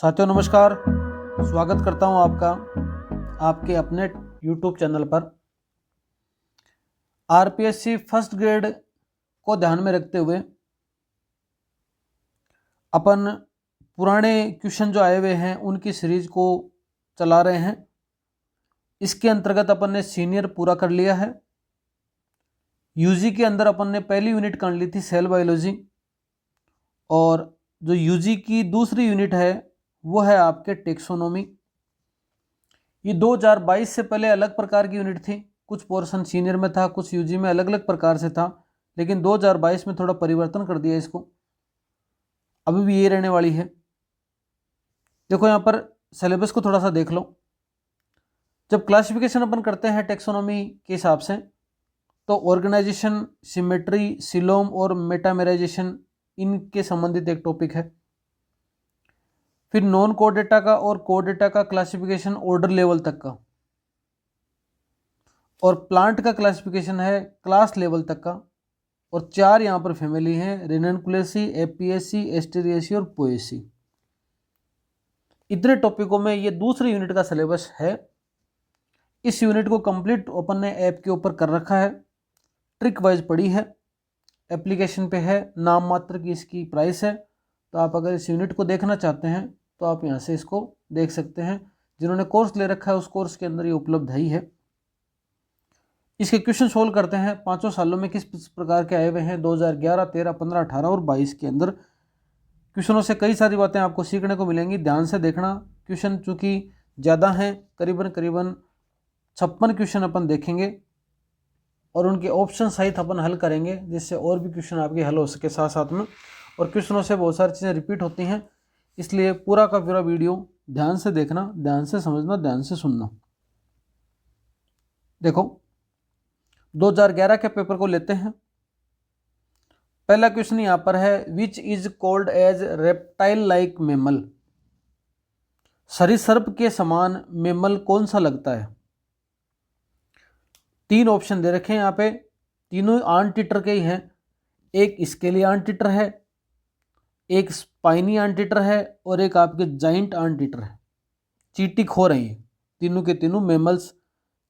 साथियों नमस्कार। स्वागत करता हूं आपका आपके अपने YouTube चैनल पर। आरपीएससी फर्स्ट ग्रेड को ध्यान में रखते हुए अपन पुराने क्वेश्चन जो आए हुए हैं उनकी सीरीज को चला रहे हैं। इसके अंतर्गत अपन ने सीनियर पूरा कर लिया है। यूजी के अंदर अपन ने पहली यूनिट कर ली थी सेल बायोलॉजी, और जो यूजी की दूसरी यूनिट है वो है आपके टेक्सोनोमी। ये 2022 से पहले अलग प्रकार की यूनिट थी, कुछ पोर्शन सीनियर में था, कुछ यूजी में अलग अलग प्रकार से था, लेकिन 2022 में थोड़ा परिवर्तन कर दिया इसको। अभी भी ये रहने वाली है। देखो यहाँ पर सिलेबस को थोड़ा सा देख लो। जब क्लासिफिकेशन अपन करते हैं टेक्सोनोमी के हिसाब से, तो ऑर्गेनाइजेशन, सिमेट्री, सिलोम और मेटामेराइजेशन इनके संबंधित एक टॉपिक है। फिर नॉन कोड डेटा का और कोड डेटा का क्लासिफिकेशन ऑर्डर लेवल तक का, और प्लांट का क्लासिफिकेशन है क्लास लेवल तक का। और 4 यहाँ पर फैमिली हैं, रेननकुलेसी, एपीएससी, एस्टेरिएसी और पोएसी। इतने टॉपिकों में ये दूसरी यूनिट का सिलेबस है। इस यूनिट को कंप्लीट अपन ने ऐप के ऊपर कर रखा है, ट्रिक वाइज पढ़ी है, एप्लीकेशन पे है, नाम मात्र की इसकी प्राइस है। तो आप अगर इस यूनिट को देखना चाहते हैं तो आप यहाँ से इसको देख सकते हैं। जिन्होंने कोर्स ले रखा है उस कोर्स के अंदर ये उपलब्ध ही है। इसके क्वेश्चन सोल्व करते हैं 5 सालों में किस प्रकार के आए हुए हैं 2011, 13, 15, 18 और 22 के अंदर। क्वेश्चनों से कई सारी बातें आपको सीखने को मिलेंगी। ध्यान से देखना। क्वेश्चन चूँकि ज़्यादा हैं, करीबन 56 क्वेश्चन अपन देखेंगे और उनके ऑप्शन सहित अपन हल करेंगे, जिससे और भी क्वेश्चन आपके हल हो सके साथ साथ में। और क्वेश्चनों से बहुत सारी चीज़ें रिपीट होती हैं, इसलिए पूरा का पूरा वीडियो ध्यान से देखना, ध्यान से समझना, ध्यान से सुनना। देखो 2011 के पेपर को लेते हैं। पहला क्वेश्चन यहाँ पर है, which is called as reptile like mammal. सरीसृप के समान मेमल कौन सा लगता है। 3 ऑप्शन दे रखे हैं यहाँ पे, तीनों आंटीटर के ही हैं। एक स्केली आंटीटर है, एक स्पाइनी आंटीटर है और एक आपके जाइंट आंटीटर है। चींटीखोर हैं ये तीनों के तीनों मेमल्स,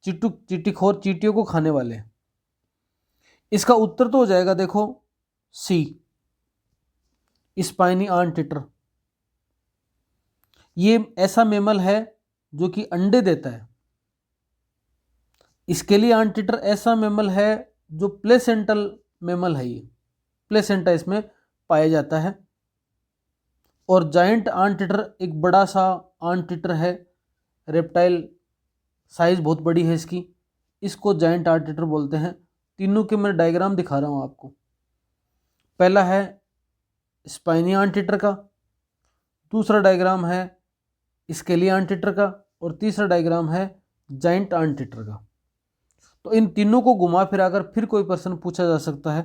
चींटीखोर, चींटियों को खाने वाले हैं। इसका उत्तर तो हो जाएगा देखो सी, स्पाइनी आंटीटर। ये ऐसा मेमल है जो कि अंडे देता है। स्केली आंटीटर ऐसा मेमल है जो प्लेसेंटल मेमल है, ये प्लेसेंटा इसमें पाया जाता है। और जाइंट आंटीटर एक बड़ा सा आंटीटर है, रेप्टाइल, साइज बहुत बड़ी है इसकी, इसको जाइंट आंटीटर बोलते हैं। तीनों के मैं डायग्राम दिखा रहा हूँ आपको। पहला है स्पाइनी आंटीटर का, दूसरा डायग्राम है स्केली आंटीटर का, और तीसरा डायग्राम है जाइंट आंटीटर का। तो इन तीनों को घुमा फिरा कर फिर कोई प्रश्न पूछा जा सकता है,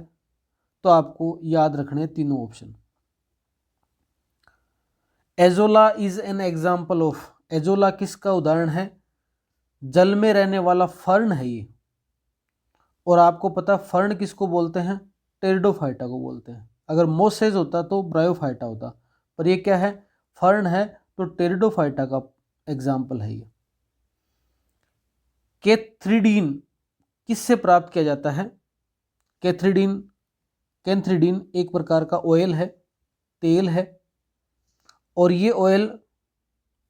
तो आपको याद रखने तीनों option. Azolla is an example of, azolla किसका उदाहरण है। जल में रहने वाला फर्न है ये। और आपको पता फर्न किसको बोलते हैं, टेरिडोफाइटा को बोलते हैं। अगर मोसेज होता तो ब्रायोफाइटा होता, पर ये क्या है, फर्न है, तो टेरिडोफाइटा का एग्जाम्पल है ये। कैथ्रीडीन किससे प्राप्त किया जाता है। कैथ्रीडीन एक प्रकार का ऑयल है, तेल है, और ये ऑयल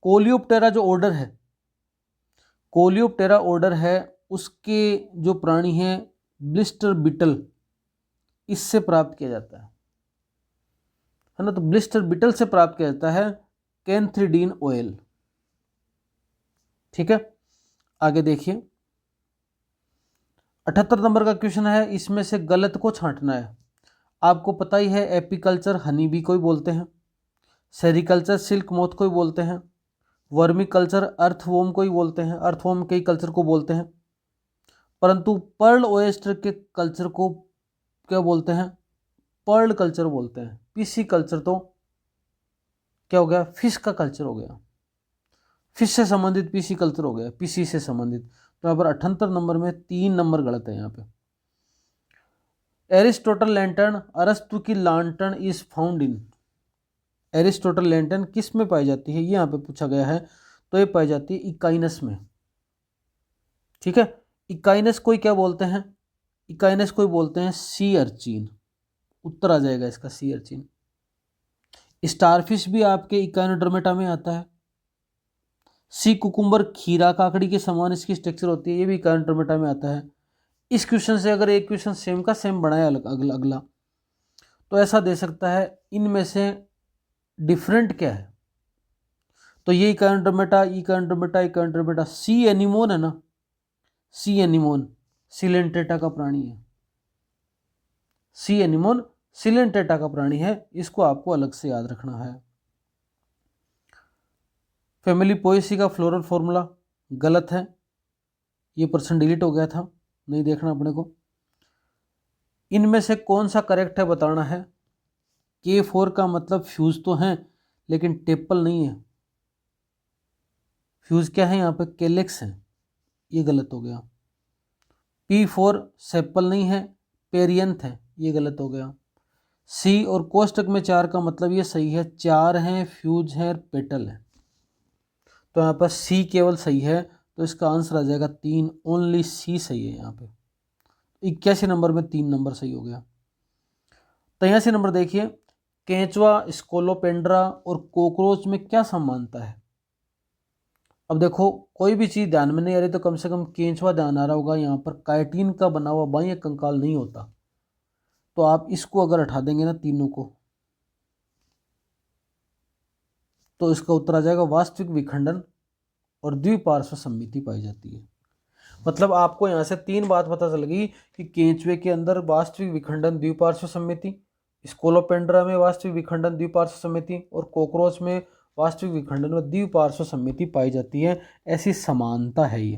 कोलियोप्टेरा जो ऑर्डर है, कोलियोप्टेरा ऑर्डर है, उसके जो प्राणी हैं ब्लिस्टर बीटल, इससे प्राप्त किया जाता है ना। तो ब्लिस्टर बीटल से प्राप्त किया जाता है कैथ्रीडीन ऑयल। ठीक है, आगे देखिए 78 नंबर का क्वेश्चन है, इसमें से गलत को छांटना है। आपको पता ही है एपीकल्चर हनी बी को ही बोलते हैं, सेरिकल्चर सिल्क मोथ को ही बोलते हैं, वर्मी कल्चर अर्थवॉर्म को ही बोलते हैं, अर्थवॉर्म के कल्चर को बोलते हैं। परंतु पर्ल ओएस्टर के कल्चर को क्या बोलते हैं, पर्ल कल्चर बोलते हैं। पीसी कल्चर तो क्या हो गया, फिश का कल्चर हो गया, फिश से संबंधित पीसी कल्चर हो गया, पीसी से संबंधित। तो यहाँ पर 78 नंबर में 3 नंबर गलत है यहाँ पे। एरिस्टोटल लैंटर्न, अरस्तु की lantern is found in, Aristotle lantern किस में पाई जाती है, ये यहाँ पे पूछा गया है। तो ये पाई जाती है इकाइनस में। ठीक है, इकाइनस कोई क्या बोलते हैं, इकाइनस कोई बोलते हैं सी अर्चिन। उत्तर आ जाएगा इसका सी अर्चिन। स्टारफिश भी आपके इकाइनोडर्मेटा में आता है। सी कुकुम्बर खीरा काकड़ी के समान इसकी स्ट्रक्चर होती है, ये भी इकाइनोडर्मेटा में आता है। इस क्वेश्चन से अगर एक क्वेश्चन सेम का सेम बनाया अगला तो ऐसा दे सकता है, इनमें से डिफरेंट क्या है। तो ये इकाइनोडर्मेटा इकाइनोडर्मेटा इकाइनोडर्मेटा, सी एनिमोन है ना, सी एनिमोन सिलेंटेटा का प्राणी है। सी एनिमोन सिलेंटेटा का प्राणी है, इसको आपको अलग से याद रखना है। फैमिली पोएसी का फ्लोरल फॉर्मूला गलत है, ये पर्सन डिलीट हो गया था, नहीं देखना अपने को। इनमें से कौन सा करेक्ट है बताना है। K4 का मतलब फ्यूज तो है लेकिन टेपल नहीं है। फ्यूज क्या है यहाँ पे, कैलेक्स है, ये गलत हो गया। P4 सेपल नहीं है, पेरियंथ है, ये गलत हो गया। C और कोष्टक में 4 का मतलब ये सही है, 4 हैं, फ्यूज है, पेटल है। तो यहाँ पर C केवल सही है, तो इसका आंसर आ जाएगा 3, ओनली C सही है। यहाँ पे 81 नंबर में 3 नंबर सही हो गया। 83 नंबर देखिए, केंचुआ, स्कोलोपेंड्रा और कॉकरोच में क्या समानता है। अब देखो कोई भी चीज़ ध्यान में नहीं आ रही तो कम से कम केंचुआ ध्यान आ रहा होगा। यहाँ पर काइटिन का बना हुआ बाह्य कंकाल नहीं होता, तो आप इसको अगर हटा देंगे ना तीनों को, तो इसका उत्तर आ जाएगा वास्तविक विखंडन और द्विपार्श्व सममिति पाई जाती है। मतलब आपको यहाँ से 3 बात पता चल गई कि केंचुए के अंदर वास्तविक विखंडन द्विपार्श्व सममिति, स्कोलोपेंड्रा में वास्तविक विखंडन द्विपार्श्व सममिति और कॉकरोच में वास्तविक विखंडन में द्विपार्श्व सममिति पाई जाती है। ऐसी समानता है ये।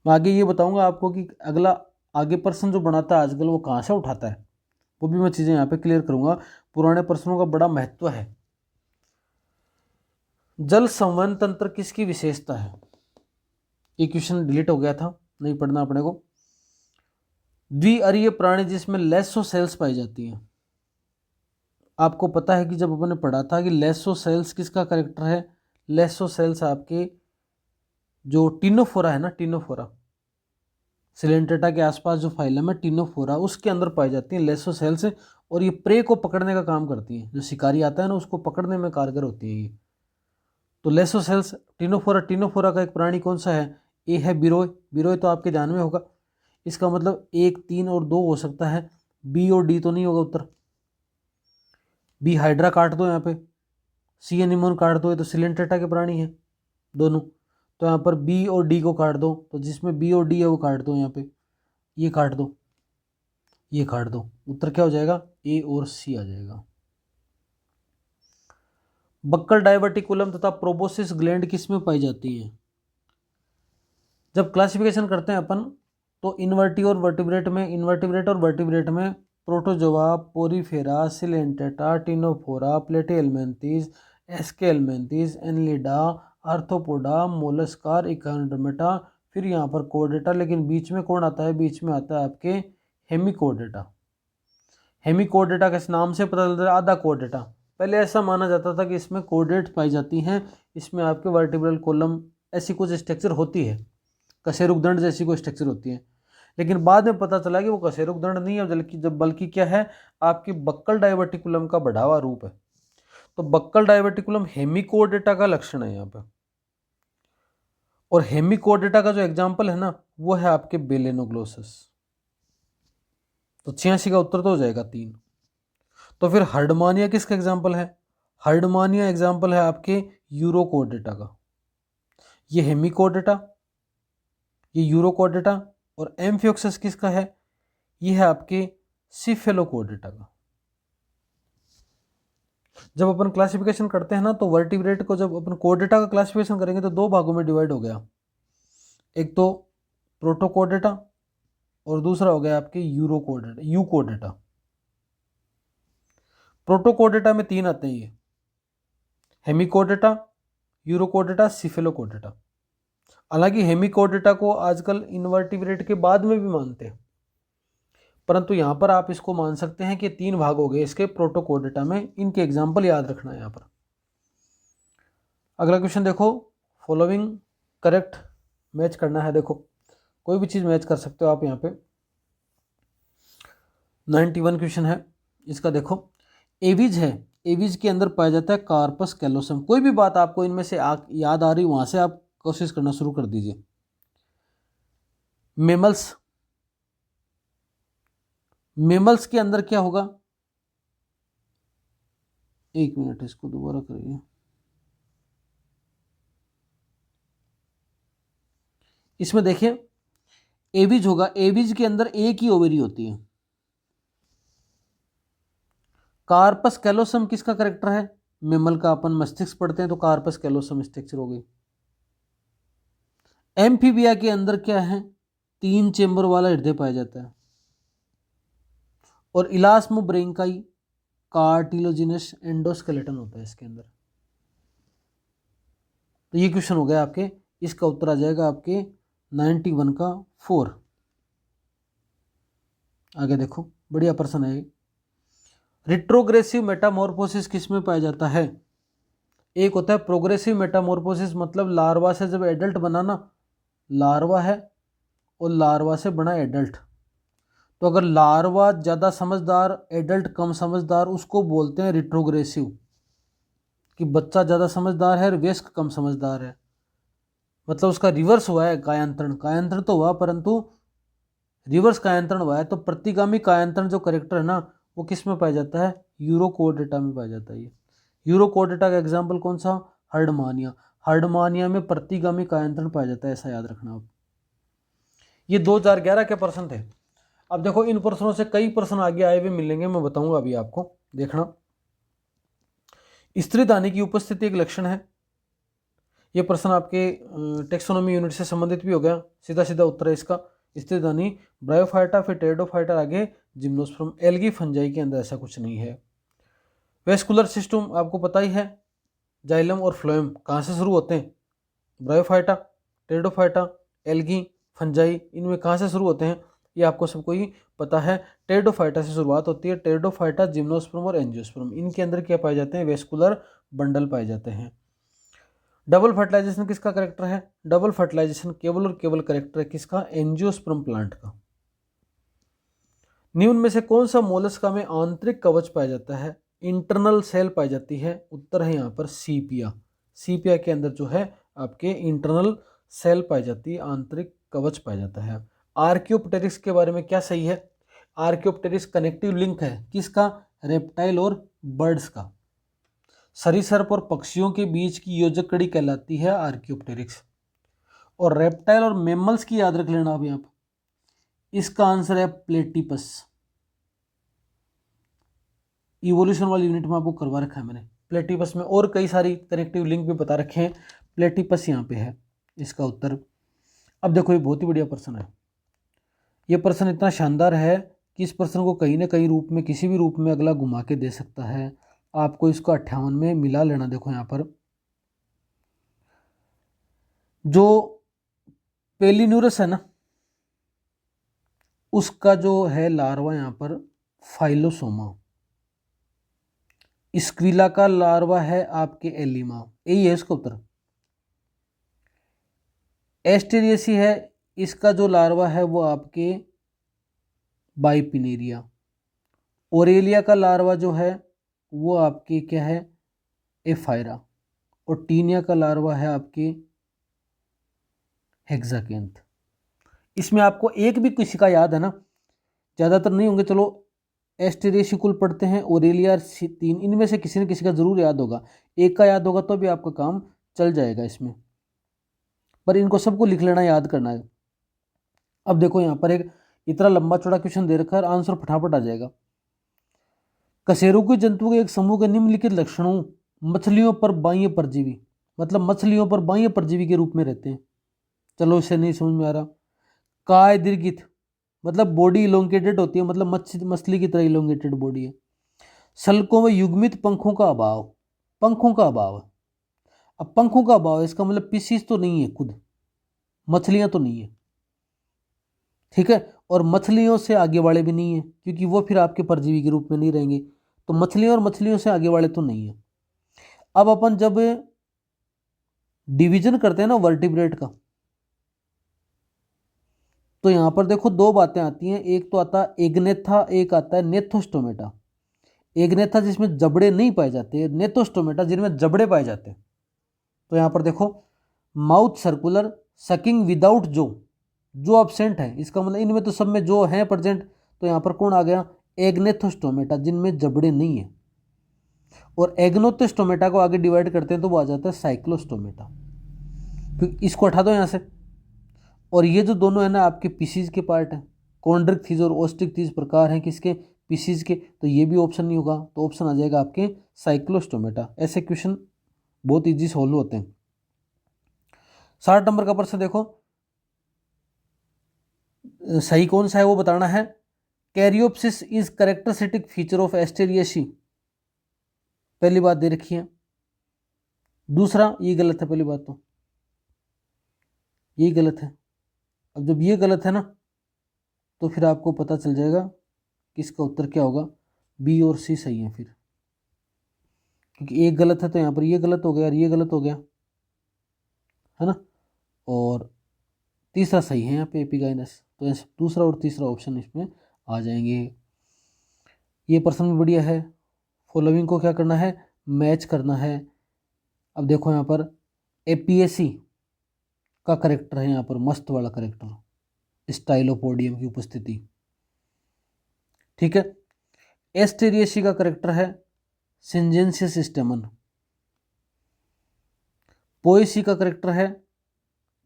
मैं आगे ये बताऊंगा आपको कि अगला आगे प्रश्न जो बनाता है आजकल वो कहाँ से उठाता है, वो भी मैं चीज़ें यहाँ पे क्लियर करूंगा। पुराने प्रश्नों का बड़ा महत्व है। जल संवहन तंत्र किसकी विशेषता है, ये क्वेश्चन डिलीट हो गया था, नहीं पढ़ना अपने को। द्विअरीय प्राणी जिसमें लेसोसेल्स पाई जाती हैं। आपको पता है कि जब अपने पढ़ा था कि लेसोसेल्स किसका कैरेक्टर है, लेसोसेल्स आपके जो टिनोफोरा है ना, टिनोफोरा सिलेंटेटा के आसपास जो फाइलम है टिनोफोरा, उसके अंदर पाई जाती हैं लेसोसेल्स। और ये प्रे को पकड़ने का काम करती हैं, जो शिकारी आता है ना उसको पकड़ने में कारगर होती है ये। तो लेसोसेल्स टिनोफोरा, टिनोफोरा का एक प्राणी कौन सा है, ए है बिरोय। बिरोय तो आपके ध्यान में होगा, इसका मतलब 1, 3 और 2 हो सकता है, बी और डी तो नहीं होगा उत्तर। बी हाइड्रा काट दो यहाँ पे, सी एनिमोन काट दो, ये तो सिलेंटेटा के प्राणी है दोनों। तो यहाँ पर बी और डी को काट दो, तो जिसमें बी और डी है वो काट दो, यहाँ पे ये काट दो, ये काट दो, उत्तर क्या हो जाएगा, ए और सी आ जाएगा। बक्कल डायवर्टिकुलम तथा प्रोबोसिस ग्लैंड किस में पाई जाती है। जब क्लासिफिकेशन करते हैं अपन तो इन्वर्टी और वर्टिब्रेट में, इन्वर्टिब्रेट और वर्टिब्रेट में Protozoa, Porifera, Coelenterata, Ctenophora, Platyhelminthes, Aschelminthes, Annelida, Arthropoda, Mollusca, Echinodermata, फिर यहाँ पर कोर्डेटा। लेकिन बीच में कौन आता है, बीच में आता है आपके हेमिकोर्डेटा। हेमिकोर्डेटा के नाम से पता चलता है आधा कोर्डेटा। पहले ऐसा माना जाता था कि इसमें कोर्डेट पाई जाती हैं, इसमें आपके वर्टिब्रल कॉलम ऐसी कुछ स्ट्रक्चर होती है, कशेरुकदंड जैसी कोई स्ट्रक्चर होती है। लेकिन बाद में पता चला कि वो कशेरुकदंड नहीं है, बल्कि क्या है, आपकी बक्कल डायवर्टिकुलम का बढ़ावा रूप है। तो बक्कल डायवर्टिकुलम हेमिकोर्डेटा का लक्षण है यहाँ पे। और हेमिकोर्डेटा का जो एग्जाम्पल है ना वो है आपके बेलेनोग्लोसस। तो 86 का उत्तर तो हो जाएगा 3। तो फिर हर्डमानिया किसका एग्जाम्पल है, हर्डमानिया एग्जाम्पल है आपके यूरोकोर्डेटा का। ये हेमिकोर्डेटा, ये यूरोकोर्डेटा। और एम्फियोक्सस किसका है, ये है आपके सिफेलोकोर्डेटा का। जब अपन क्लासिफिकेशन करते हैं ना तो वर्टिब्रेट को जब अपन कोर्डेटा का क्लासिफिकेशन करेंगे तो 2 भागों में डिवाइड हो गया, एक तो प्रोटोकोर्डेटा और दूसरा हो गया आपके यूरोकोर्डेटा, यूकोर्डेटा। प्रोटोकोर्डेटा में 3 आते हैं, ये हेमिकोर्डेटा, यूरोकोर्डेटा, सिफेलोकोर्डेटा। हालांकि हेमिकोर्डेटा को आजकल इनवर्टिब्रेट के बाद में भी मानते हैं, परंतु यहाँ पर आप इसको मान सकते हैं कि 3 भाग हो गए इसके प्रोटोकोडेटा में। इनके एग्जाम्पल याद रखना है यहाँ पर। अगला क्वेश्चन देखो, फॉलोइंग करेक्ट मैच करना है। देखो कोई भी चीज़ मैच कर सकते हो आप यहाँ पे। 91 क्वेश्चन है इसका। देखो एविज है, एविज के अंदर पाया जाता है कार्पस कैलोसम। कोई भी बात आपको इनमें से याद आ रही वहां से आप कोशिश करना शुरू कर दीजिए। मेमल्स, मेमल्स के अंदर क्या होगा, एक मिनट इसको दोबारा करिए। इसमें देखिए एविज होगा, एविज के अंदर एक ही ओवरी होती है। कार्पस कैलोसम किसका करेक्टर है, मेमल का। अपन मस्तिष्क पढ़ते हैं तो कार्पस कैलोसम स्ट्रक्चर हो गई। एम्फीबिया के अंदर क्या है, 3 चेंबर वाला हृदय पाया जाता है। और इलास्मो ब्रेंकाई कार्टिलोजिनस एंडोस्केलेटन होता है इसके अंदर। तो ये क्वेश्चन हो गया आपके, इसका उत्तर आ जाएगा आपके 91 का 4। आगे देखो बढ़िया प्रश्न है। रिट्रोग्रेसिव मेटामॉर्फोसिस किस में पाया जाता है। एक होता है प्रोग्रेसिव मेटामॉर्फोसिस, मतलब लार्वा से जब एडल्ट बना ना, लार्वा है और लार्वा से बना एडल्ट। तो अगर लार्वा ज़्यादा समझदार, एडल्ट कम समझदार, उसको बोलते हैं रिट्रोग्रेसिव, कि बच्चा ज़्यादा समझदार है और वयस्क कम समझदार है। मतलब उसका रिवर्स हुआ है कायांतरण, कायांतरण तो हुआ परंतु रिवर्स कायांतरण हुआ है। तो प्रतिगामी कायांतरण जो करेक्टर है ना, वो किस में पाया जाता है, यूरोकोडेटा में पाया जाता है। ये यूरोकोडेटा का एग्जाम्पल कौन सा, हर्डमानिया। हर्डमानिया में प्रतिगामी कायांतरण पाया जाता है, ऐसा याद रखना आप। ये 2011 के प्रश्न थे। अब देखो इन प्रश्नों से कई प्रश्न आगे आए हुए मिलेंगे, मैं बताऊंगा अभी आपको, देखना। स्त्रीधानी की उपस्थिति एक लक्षण है। ये प्रश्न आपके टेक्सोनोमी यूनिट से संबंधित भी हो गया, सीधा सीधा उत्तर है इसका स्त्रीधानी। ब्रायोफाइटा, फिर टेरिडोफाइटा, आगे जिम्नोस्पर्म। एल्गी फंजाई के अंदर ऐसा कुछ नहीं है। वेस्कुलर सिस्टम आपको पता ही है, जाइलम और फ्लोएम कहाँ से शुरू होते हैं, ब्रायोफाइटा, टेरिडोफाइटा, एल्गी, फंजाई, इनमें कहाँ से शुरू होते हैं, ये आपको सबको ही पता है। टेरिडोफाइटा से शुरुआत होती है। टेरिडोफाइटा, जिम्नोस्पर्म और एंजियोस्पर्म, इनके अंदर क्या पाए जाते हैं, वेस्कुलर बंडल पाए जाते हैं। डबल फर्टिलाइजेशन किसका करेक्टर है, डबल फर्टिलाइजेशन केवल और केवल करेक्टर है किसका, एंजियोस्पर्म प्लांट का। निम्न में से कौन सा मोलस्का में आंतरिक कवच पाया जाता है, इंटरनल सेल पाई जाती है। उत्तर है यहाँ पर सीपिया। सीपिया के अंदर जो है आपके इंटरनल सेल पाई जाती है, आंतरिक कवच पाया जाता है। आर्कियोप्टेरिक्स के बारे में क्या सही है, आर्कियोप्टेरिक्स कनेक्टिव लिंक है किसका, रेप्टाइल और बर्ड्स का। सरीसृप और पक्षियों के बीच की योजक कड़ी कहलाती है आर्कियोप्टेरिक्स। और रेप्टाइल और मेमल्स की याद रख लेना अभी आप। इसका आंसर है प्लेटिपस। इवोल्यूशन वाली यूनिट में आपको करवा रखा है मैंने प्लेटिपस में, और कई सारी कनेक्टिव लिंक भी बता रखे हैं। प्लेटिपस यहाँ पे है इसका उत्तर। अब देखो ये बहुत ही बढ़िया प्रश्न है। ये प्रश्न इतना शानदार है कि इस प्रश्न को कहीं ना कहीं रूप में, किसी भी रूप में अगला घुमा के दे सकता है आपको। इसको 58 में मिला लेना। देखो यहाँ पर जो पेलिन्यूरस है ना, उसका जो है लार्वा यहाँ पर फाइलोसोमा। स्क्विला का लार्वा है आपके एलिमा, यही है इसका उत्तर। एस्टेरियसी है, इसका जो लार्वा है वो आपके बाइपिनेरिया। ओरेलिया का लार्वा जो है वो आपके क्या है, एफायरा। और टीनिया का लार्वा है आपके हेक्साकेंथ। इसमें आपको एक भी किसी का याद है ना, ज़्यादातर नहीं होंगे, चलो एस्टेरेशिकुल पढ़ते हैं, ओरेलिया 3, इनमें से किसी न किसी का जरूर याद होगा। एक का याद होगा तो भी आपका काम चल जाएगा इसमें, पर इनको सबको लिख लेना, याद करना है। अब देखो यहाँ पर एक इतना लंबा चौड़ा क्वेश्चन दे रखा है, आंसर फटाफट आ जाएगा। कशेरुकी जंतु के एक समूह के निम्नलिखित लक्षणों मछलियों पर बाह्य परजीवी, मतलब मछलियों पर बाह्य परजीवी के रूप में रहते हैं। चलो इसे नहीं समझ में आ रहा। काय दीर्घित, मतलब बॉडी इलोंगेटेड होती है, मतलब मछली की तरह इलोंगेटेड बॉडी है। सल्कों में युग्मित पंखों का अभाव, पंखों का अभाव। अब पंखों का अभाव इसका मतलब पीसीज तो नहीं है, खुद मछलियां तो नहीं है, ठीक है। और मछलियों से आगे वाले भी नहीं है, क्योंकि वो फिर आपके परजीवी के रूप में नहीं रहेंगे। तो मछलियों और मछलियों से आगे वाले तो नहीं है। अब अपन जब डिवीजन करते हैं ना वर्टिब्रेट का, तो यहां पर देखो दो बातें आती हैं। एक तो आता है एग्नेथा, एक आता है नेथोस्टोमेटा। एग्नेथा जिसमें जबड़े नहीं पाए जाते, नेथोस्टोमेटा जिनमें जबड़े पाए जाते हैं। तो यहां पर देखो माउथ सर्कुलर, सकिंग विदाउट जो अब्सेंट है, इसका मतलब इनमें तो सब में जो है प्रेजेंट। तो यहां पर कौन आ गया? एग्नेथोस्टोमेटा, जिनमें जबड़े नहीं है। और एग्नोथोस्टोमेटा को आगे डिवाइड करते हैं तो वो आ जाता है साइक्लोस्टोमेटा। क्योंकि इसको हटा दो यहां से। और ये जो दोनों है ना आपके पीसीज के पार्ट हैं, कॉन्ड्रिक्थिस और ओस्ट्रिक्थिस प्रकार हैं किसके? पीसीज के। तो ये भी ऑप्शन नहीं होगा, तो ऑप्शन आ जाएगा आपके साइक्लोस्टोमेटा। ऐसे क्वेश्चन बहुत इजी सोल्व होते हैं। 60 नंबर का प्रश्न देखो, सही कौन सा है वो बताना है। Caryopsis is characteristic feature of Asteraceae, पहली बात दे रखी है। दूसरा ये गलत है, पहली बात तो ये गलत है। अब जब ये गलत है ना, तो फिर आपको पता चल जाएगा कि इसका उत्तर क्या होगा। बी और सी सही है फिर, क्योंकि एक गलत है तो यहाँ पर ये गलत हो गया और ये गलत हो गया, है ना। और तीसरा सही है यहाँ पे एपिगाइनस। तो दूसरा और तीसरा ऑप्शन इसमें आ जाएंगे। ये प्रश्न भी बढ़िया है। फॉलोइंग को क्या करना है? मैच करना है। अब देखो यहाँ पर एपीएसी का करेक्टर है, यहाँ पर मस्त वाला करेक्टर, स्टाइलोपोडियम की उपस्थिति। ठीक है। एस्टेरियसी का करेक्टर है सिंजेंसियस स्टेमन। पोएसी का करेक्टर है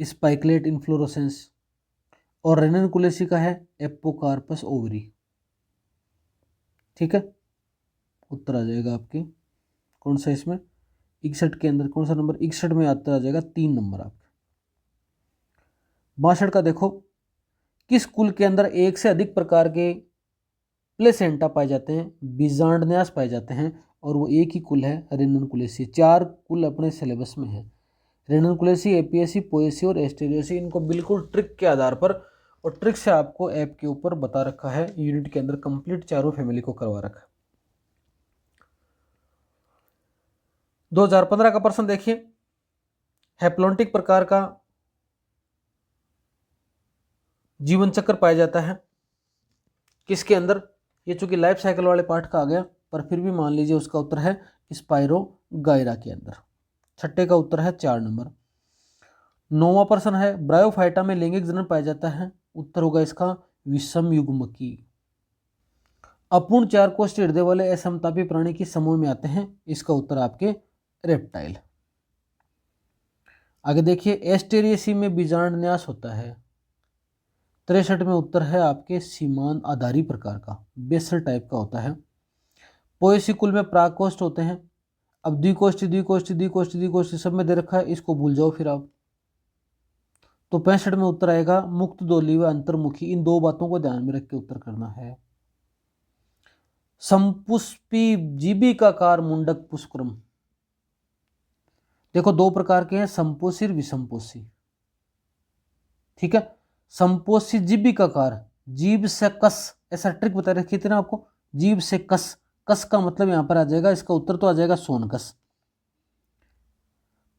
स्पाइकलेट इन्फ्लोरोसेंस। और रेननकुलेसी का है एपोकार्पस ओवरी। ठीक है, उत्तर आ जाएगा आपके कौन सा इसमें 61 के अंदर, कौन सा नंबर 61 में आता आ जाएगा 3 नंबर आपके। 62 का देखो, किस कुल के अंदर एक से अधिक प्रकार के प्लेसेंटा पाए जाते हैं, बीजांडन्यास पाए जाते हैं, और वो एक ही कुल है रेननकुलेसी। 4 कुल अपने सिलेबस में है, रेननकुलेसी, एपीएसी, पोएसी और एस्टेरियसी। इनको बिल्कुल ट्रिक के आधार पर और ट्रिक से आपको ऐप के ऊपर बता रखा है, यूनिट के अंदर कंप्लीट चारों फैमिली को करवा रखा है। 2015 का प्रश्न देखिए, हैप्लॉन्टिक प्रकार का जीवन चक्र पाया जाता है किसके अंदर? ये चूंकि लाइफ साइकिल वाले पार्ट का आ गया, पर फिर भी मान लीजिए उसका उत्तर है स्पाइरोगाइरा के अंदर। 6 का उत्तर है 4 नंबर। 9वां प्रश्न है, ब्रायोफाइटा में लैंगिक जनन पाया जाता है, उत्तर होगा इसका विषम युग्मकी। अपूर्ण 4 कोष्ठीय हृदय वाले असमतापी प्राणी किस समूह में आते हैं? इसका उत्तर आपके रेप्टाइल। आगे देखिए, एस्टेरियसी में बीजांडन्यास होता है। 63 में उत्तर है आपके सीमान आधारी प्रकार का, बेसल टाइप का होता है। पोएसी कुल में प्राकोष्ठ होते हैं। अब द्विकोष्ठी द्विकोष्ठी द्विकोष्ठी द्विकोष्ठी सब में दे रखा है, इसको भूल जाओ फिर आप। तो 65 में उत्तर आएगा मुक्त दोली व अंतर्मुखी। इन दो बातों को ध्यान में रख के उत्तर करना है। संपुष्पी जीविकाकार मुंडक पुष्करम, देखो 2 प्रकार के हैं, संपोषी और विसंपोषी। ठीक है, संपोषी जीविकाकार, जीभ से कस, ऐसा ट्रिक बता रखी थी ना आपको, जीभ से कस। कस का मतलब यहां पर आ जाएगा, इसका उत्तर तो आ जाएगा सोनकस।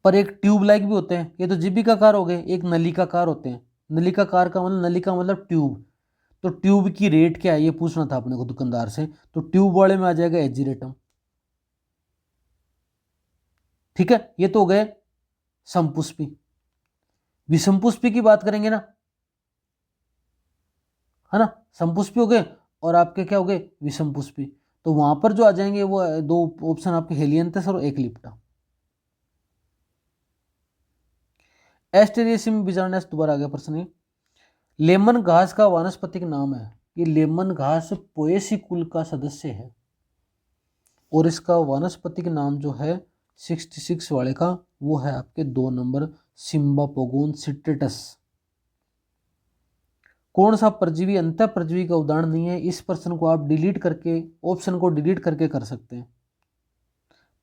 पर एक ट्यूब लाइक भी होते हैं, ये तो जीविकाकार हो गए, एक नलिकाकार होते हैं। नलिकाकार का मतलब, नलिका मतलब ट्यूब। तो ट्यूब की रेट क्या है ये पूछना था अपने को दुकानदार से, तो ट्यूब वाले में आ जाएगा एजीरेटम। ठीक है, ये तो हो गए संपुष्पी। विसंपुष्पी की बात करेंगे ना, है ना, संपुष्पी हो गए और आपके क्या हो गए विषमपुष्पी। तो वहां पर जो आ जाएंगे वो 2 ऑप्शन आपके हेलियंथस और एक्लिप्टा। एस्टेरियसी में बीजांडन्यास दोबारा आ गया प्रश्न ये। लेमन घास का वानस्पतिक नाम है, ये लेमन घास पोएसी कुल का सदस्य है और इसका वानस्पतिक नाम जो है 66 वाले का वो है आपके 2 नंबर सिम्बापोगोन सिट्रेटस। कौन सा परजीवी अंतः परजीवी का उदाहरण नहीं है? इस प्रश्न को आप डिलीट करके, ऑप्शन को डिलीट करके कर सकते हैं।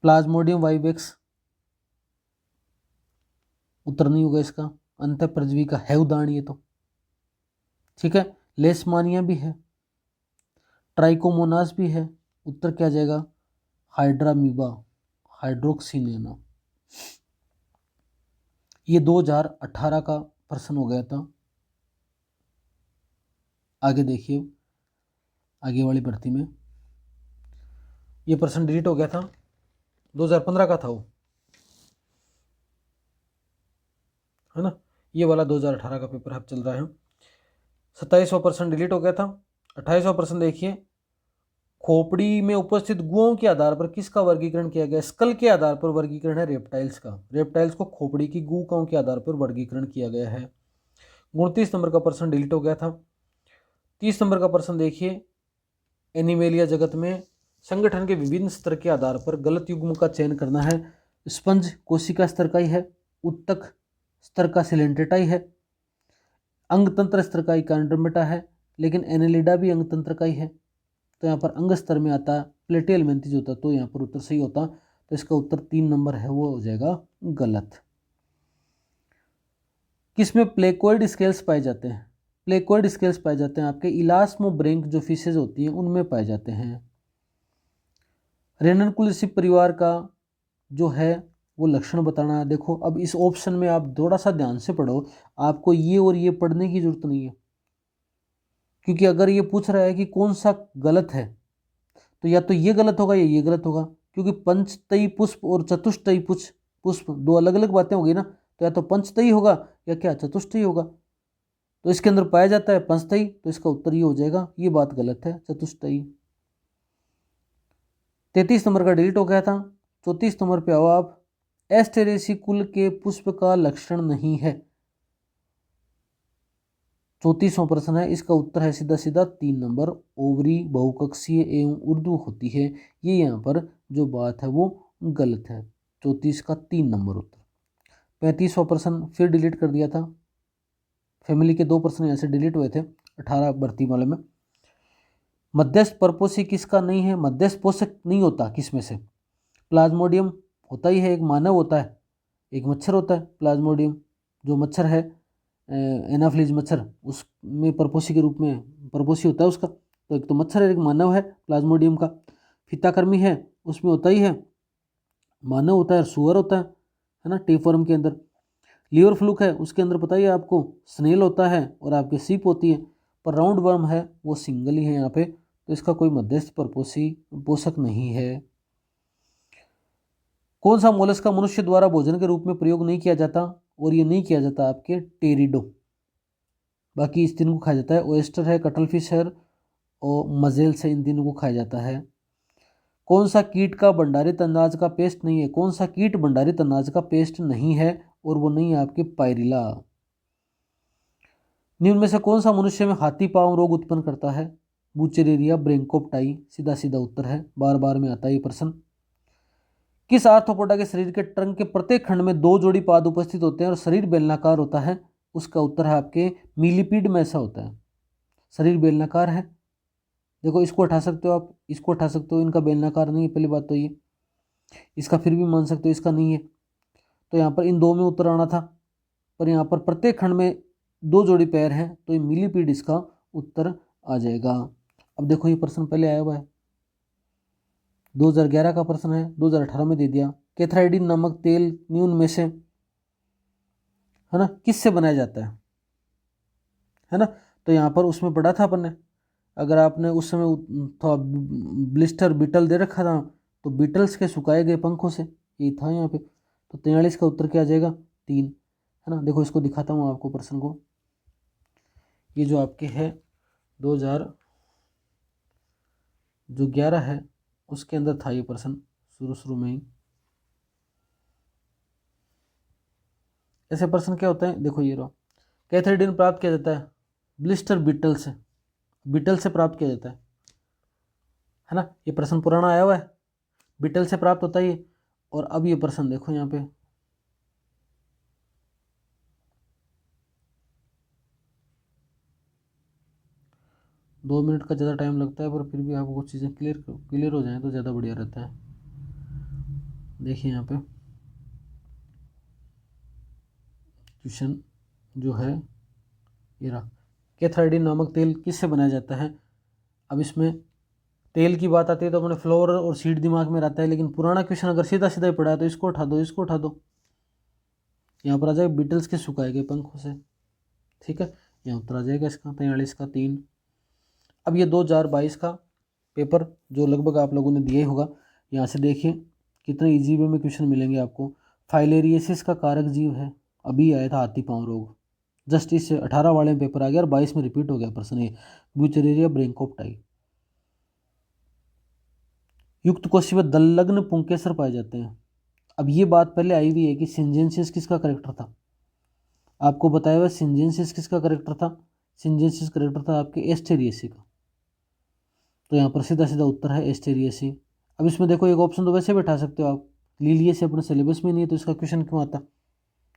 प्लाज्मोडियम वाइवेक्स उत्तर नहीं होगा इसका, अंतः परजीवी का है उदाहरण ये तो। ठीक है, लेशमानिया भी है, ट्राइकोमोनास भी है। उत्तर क्या जाएगा? हाइड्रामीबा, हाइड्रोक्सिनेना। ये 2018 का प्रश्न हो गया था। आगे देखिए, आगे वाली भर्ती में ये प्रश्न डिलीट हो गया था, 2015 का था वो, है ना। ये वाला 2018 का पेपर अब चल रहा है। 27% डिलीट हो गया था। 28% देखिए, खोपड़ी में उपस्थित गुओं के आधार पर किसका वर्गीकरण किया गया? स्कल के आधार पर वर्गीकरण है रेप्टाइल्स का। रेप्टाइल्स को खोपड़ी की गुओं के आधार पर वर्गीकरण किया गया है। 29 नंबर का प्रश्न डिलीट हो गया था। 30 नंबर का प्रश्न देखिए, एनिमेलिया जगत में संगठन के विभिन्न स्तर के आधार पर गलत युग्म का चयन करना है। स्पंज कोशिका स्तर का ही है, उत्तक स्तर का सिलेंट्रेटा ही है, अंग तंत्र स्तर का इकांड्रोमेटा है, लेकिन एनेलिडा भी अंग तंत्र का ही है। तो यहाँ पर अंग स्तर में आता प्लेटियल मेंथिस होता, तो यहाँ पर उत्तर सही होता। तो इसका उत्तर 3 नंबर है वो हो जाएगा गलत। किसमें प्लेकोइड स्केल्स पाए जाते हैं? प्लेकोइड स्केल्स पाए जाते हैं आपके इलास्मोब्रेंक जो फिशेज होती हैं उनमें पाए जाते हैं। रेननकुलेसी परिवार का जो है वो लक्षण बताना। देखो अब इस ऑप्शन में आप थोड़ा सा ध्यान से पढ़ो, आपको ये और ये पढ़ने की जरूरत नहीं है, क्योंकि अगर ये पूछ रहा है कि कौन सा गलत है तो या तो ये गलत होगा या ये गलत होगा, क्योंकि पंचतई पुष्प और चतुष्टयी पुष्प दो अलग अलग बातें होगी ना। तो या तो पंचतई होगा या क्या चतुष्टयी होगा। तो इसके अंदर पाया जाता है पंचतई, तो इसका उत्तर ये हो जाएगा, ये बात गलत है, चतुष्टयी। 33 नंबर का डिलीट हो गया था। 34 नंबर पे आओ आप। एस्टेरेसी कुल के पुष्प का लक्षण नहीं है। 34वां प्रश्न है, इसका उत्तर है सीधा सीधा 3 नंबर, ओवरी बहुकक्षीय एवं उर्दू होती है। ये यहाँ पर जो बात है वो गलत है। 34 का 3 नंबर उत्तर। 35वां प्रश्न फिर डिलीट कर दिया था। फैमिली के 2 प्रश्न यहाँ से डिलीट हुए थे 18 भर्ती वाले में। मध्यस्थ परपोषी किसका नहीं है? मध्यस्थ पोषक नहीं होता किसमें से? प्लाज्मोडियम होता ही है, एक मानव होता है, एक मच्छर होता है प्लाज्मोडियम, जो मच्छर है एनाफ्लीज मच्छर, उसमें परपोषी के रूप में परपोषी होता है उसका। तो एक तो मच्छर है, एक मानव है प्लाज्मोडियम का। फीताकृमि है, उसमें होता ही है, मानव होता है, सुअर होता है ना, टेपवर्म के अंदर। लीवर फ्लूक है, उसके अंदर पता ही है आपको, स्नेल होता है और आपके सीप होती है। पर राउंड वर्म है वो सिंगल ही है यहाँ पे, तो इसका कोई मध्यस्थ परपोषी पोषक नहीं है। कौन सा मोलस्क का मनुष्य द्वारा भोजन के रूप में प्रयोग नहीं किया जाता? और ये नहीं किया जाता आपके टेरिडो, बाकी इस तीन को खाया जाता है। ओएस्टर है, कटल फिश है और मजेल से, इन तीनों को खाया जाता है। कौन सा कीट का भंडारित अनाज का पेस्ट नहीं है? कौन सा कीट भंडारित अनाज का पेस्ट नहीं है? और वो नहीं है आपके पायरिला। निम्न में से कौन सा मनुष्य में हाथी पांव रोग उत्पन्न करता है? बुचेरेरिया ब्रेंकोप्टाई, सीधा सीधा उत्तर है, बार बार में आता है ये प्रश्न। किस आर्थ्रोपोडा के शरीर के ट्रंक के प्रत्येक खंड में 2 जोड़ी पाद उपस्थित होते हैं और शरीर बेलनाकार होता है? उसका उत्तर है आपके मिलीपीड में ऐसा होता है, शरीर बेलनाकार है। देखो इसको हटा सकते हो आप, इसको हटा सकते हो, इनका बेलनाकार नहीं है, पहली बात तो ये। इसका फिर भी मान सकते हो, इसका नहीं है। तो यहाँ पर इन 2 में उत्तर आना था, पर यहाँ पर प्रत्येक खंड में 2 जोड़ी पैर हैं, तो ये मिलीपीड इसका उत्तर आ जाएगा। अब देखो ये प्रश्न पहले आया हुआ है, 2011 का प्रश्न है, 2018 में दे दिया। कैथराइडिन नामक तेल न्यून में से, है ना, किससे बनाया जाता है ना। तो यहाँ पर उसमें पढ़ा था अपन ने, अगर आपने उस समय थोड़ा ब्लिस्टर बीटल दे रखा था, तो बीटल्स के सुखाए गए पंखों से, यही था यहाँ पे। तो 43 का उत्तर क्या आ जाएगा? 3, है ना। देखो इसको दिखाता हूँ आपको प्रश्न को, ये जो आपके है 2011 है उसके अंदर था ये प्रश्न शुरू शुरू में ही। ऐसे प्रश्न क्या होते हैं, देखो ये रहो। कैथरीडिन प्राप्त किया जाता है ब्लिस्टर बीटल से, बीटल से प्राप्त किया जाता है ना। ये प्रश्न पुराना आया हुआ है, बीटल से प्राप्त होता है ये। और अब ये प्रश्न देखो यहाँ पे, दो मिनट का ज़्यादा टाइम लगता है, पर फिर भी आपको कुछ चीज़ें क्लियर हो जाएं तो ज़्यादा बढ़िया रहता है। देखिए यहाँ पे क्वेश्चन जो है ये रहा, कैथाइडिन नामक तेल किससे बनाया जाता है। अब इसमें तेल की बात आती है तो अपने फ्लोर और सीड दिमाग में रहता है, लेकिन पुराना क्वेश्चन अगर सीधा सीधा ही पड़ा है तो इसको उठा दो, इसको उठा दो। यहाँ पर आ जाएगा बीटल्स के सुखाए गए पंखों से, ठीक है। यहाँ उत्तर आ जाएगा इसका 43 का 3। अब ये 2022 का पेपर जो लगभग आप लोगों ने दिया ही होगा, यहाँ से देखिए कितने इजी वे में क्वेश्चन मिलेंगे आपको। फाइलेरियसिस का कारक जीव है, अभी आया था हाथी पाँव रोग, जस्ट इससे 18 वाले में पेपर आ गया और 22 में रिपीट हो गया प्रश्न ये, ब्यूचेरेरिया ब्रेंकोप्टाई। युक्त कोशिका दलग्न पुंकेसर पाए जाते हैं। अब ये बात पहले आई हुई है कि सिंजेंसिस किसका करेक्टर था, आपको बताया हुआ सिंजेंसिस किसका करेक्टर था, सिंजेंसिस करेक्टर था आपके एस्टेरियसी का, तो यहाँ पर सीधा सीधा उत्तर है एस्टेरियसी। अब इसमें देखो एक ऑप्शन तो वैसे भी उठा सकते हो आप, लीलिए से अपने सिलेबस में नहीं है तो इसका क्वेश्चन क्यों आता,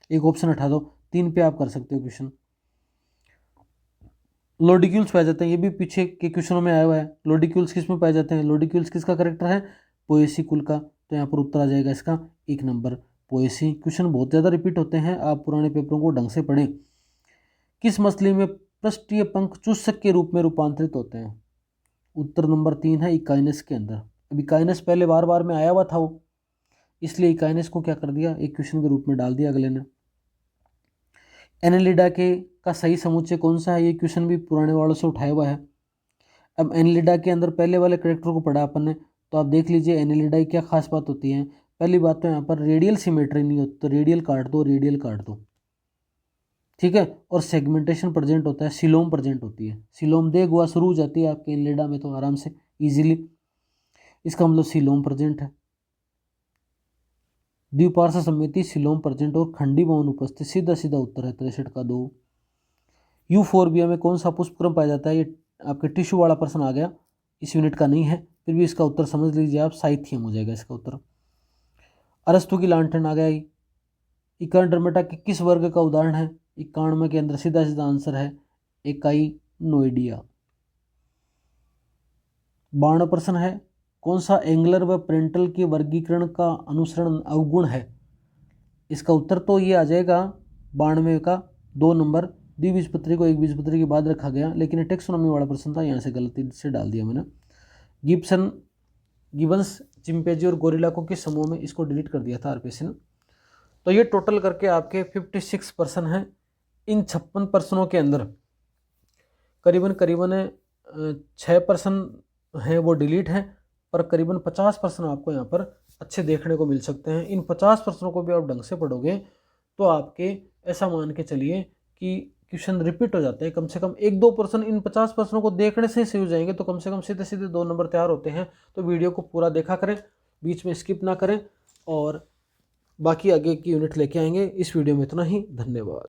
एक ऑप्शन हटा दो, 3 पे आप कर सकते हो क्वेश्चन। लोडिक्यूल्स पाए जाते हैं, ये भी पीछे के क्वेश्चनों में आया हुआ है। लोडिक्यूल्स किस में पाए जाते हैं, लोडिक्यूल्स किसका करेक्टर है, पोएसी कुल का, तो यहाँ पर उत्तर आ जाएगा इसका 1 नंबर पोएसी। क्वेश्चन बहुत ज़्यादा रिपीट होते हैं, आप पुराने पेपरों को ढंग से पढ़ें। किस मछली में पृष्ठीय पंख चूसक के रूप में रूपांतरित होते हैं, उत्तर नंबर 3 है इकाइनस के अंदर। अब इकाइनस पहले बार बार में आया हुआ था वो, इसलिए इकाइनस को क्या कर दिया, एक क्वेश्चन के रूप में डाल दिया अगले ने। एनेलिडा के का सही समुच्चय कौन सा है, ये क्वेश्चन भी पुराने वालों से उठाया हुआ है। अब एनेलिडा के अंदर पहले वाले करेक्टर को पढ़ा अपन ने, तो आप देख लीजिए एनेलिडा की क्या खास बात होती है। पहली बात तो यहाँ पर रेडियल सिमेट्री नहीं होती, तो रेडियल काट दो, रेडियल काट दो, ठीक है। और सेगमेंटेशन प्रेजेंट होता है, सिलोम प्रेजेंट होती है, सिलोम दे गुआ शुरू हो जाती है आपके एनेलिडा में, तो आराम से इजीली इसका मतलब सिलोम प्रेजेंट है। द्विपार्श्व समिति सिलोम प्रेजेंट और खंडी भवन उपस्थित, सीधा सीधा उत्तर है 63 का 2। यूफोर्बिया में कौन सा पुष्पक्रम पाया जाता है, ये आपके टिश्यू वाला प्रश्न आ गया, इस यूनिट का नहीं है, फिर भी इसका उत्तर समझ लीजिए आप, साइथियम हो जाएगा इसका उत्तर। अरस्तु की लांटेन आ गया, इकांड्रमेटा के किस वर्ग का उदाहरण है, इकानवे के अंदर सीधा सीधा आंसर है एकाइनोइडिया। 12 प्रश्न है, कौन सा एंगलर व प्रेंटल के वर्गीकरण का अनुसरण अवगुण है, इसका उत्तर तो ये आ जाएगा 92 का 2 नंबर, द्विबीजपत्री को एक बीजपत्री के बाद रखा गया, लेकिन टेक्सोनॉमी वाला प्रश्न था, यहाँ से गलती से डाल दिया मैंने। गिबन्स चिंपैंजी और गोरिल्ला को किस समूह में, इसको डिलीट कर दिया था आरपीएससी ने। तो ये टोटल करके आपके 56 प्रश्न हैं। इन 56 प्रश्नों के अंदर करीबन 6 प्रश्न हैं वो डिलीट हैं, पर करीबन 50 प्रश्न आपको यहाँ पर अच्छे देखने को मिल सकते हैं। इन 50 प्रश्नों को भी आप ढंग से पढ़ोगे तो आपके ऐसा मान के चलिए कि क्वेश्चन रिपीट हो जाते हैं, कम से कम 1-2 प्रश्न इन 50 प्रश्नों को देखने से सही हो जाएंगे, तो कम से कम सीधे सीधे 2 नंबर तैयार होते हैं। तो वीडियो को पूरा देखा करें, बीच में स्किप ना करें, और बाकी आगे की यूनिट लेके आएंगे। इस वीडियो में इतना ही, धन्यवाद।